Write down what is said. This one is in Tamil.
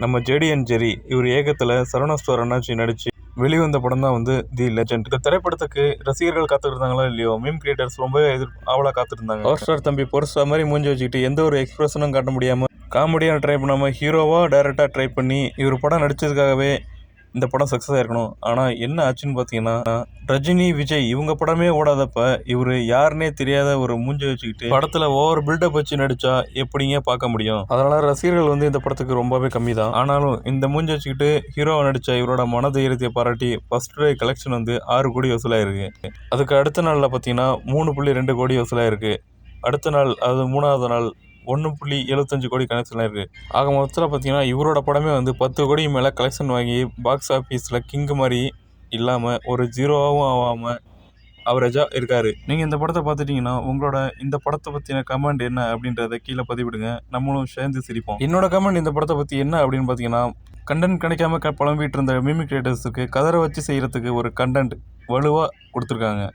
நம்ம ஜேடிஎன் ஜெரி இவர் ஏகத்தில் சரவணா ஸ்டோர் அண்ணாச்சி நடிச்சு வெளிவந்த படம் தான் வந்து தி லெஜெண்ட். இந்த திரைப்படத்துக்கு ரசிகர்கள் காத்திருந்தாங்களோ இல்லையோ, மீம் கிரியேட்டர்ஸ் ரொம்ப ஆவலாக காத்திருந்தாங்க. பவர் ஸ்டார் தம்பி பொருசா மாதிரி மூஞ்சி வச்சுக்கிட்டு எந்த ஒரு எக்ஸ்பிரஷனும் காட்ட முடியாமல் காமெடியாக ட்ரை பண்ணாமல் ஹீரோவாக டைரக்டாக ட்ரை பண்ணி இவர் படம் நடிச்சதுக்காகவே இந்த படம் சக்ஸஸ் ஆயிருக்கணும். ஆனால் என்ன ஆச்சுன்னு பார்த்தீங்கன்னா, ரஜினி விஜய் இவங்க படமே ஓடாதப்ப இவர் யாருன்னே தெரியாத ஒரு மூஞ்சி வச்சுக்கிட்டு படத்தில் ஓவர் பில்டப் வச்சு நடிச்சா எப்படிங்க பார்க்க முடியும்? அதனால ரசிகர்கள் வந்து இந்த படத்துக்கு ரொம்பவே கம்மி தான். ஆனாலும் இந்த மூஞ்சி வச்சுக்கிட்டு ஹீரோவை நடிச்ச இவரோட மன தைரியத்தை பாராட்டி ஃபர்ஸ்ட் டே கலெக்ஷன் வந்து 6 கோடி வசூலாயிருக்கு. அதுக்கு அடுத்த நாளில் பார்த்தீங்கன்னா 3.2 கோடி வசூலாயிருக்கு. அடுத்த நாள், அது 3வது நாள் 1.75 கோடி கலெக்ஷன் ஆயிருக்கு. ஆக மொத்தத்தில் பார்த்தீங்கன்னா இவரோட படமே வந்து 10 கோடி மேலே கலெக்ஷன் வாங்கி பாக்ஸ் ஆஃபீஸில் கிங்கு மாதிரி இல்லாமல் ஒரு ஜீரோவாகவும் ஆகாமல் அவரேஜாக இருக்காரு. நீங்கள் இந்த படத்தை பார்த்துட்டிங்கன்னா உங்களோட இந்த படத்தை பற்றின கமெண்ட் என்ன அப்படின்றத கீழே பதிவிடுங்க. நம்மளும் சேர்ந்து சிரிப்போம். என்னோட கமெண்ட் இந்த படத்தை பற்றி என்ன அப்படின்னு பார்த்தீங்கன்னா, கண்டென்ட் கிடைக்காம புலம்பிட்டு இருந்த மிமிக் கிரியேட்டர்ஸுக்கு கதரை வச்சு செய்கிறதுக்கு ஒரு கண்டென்ட் வலுவாக கொடுத்துருக்காங்க.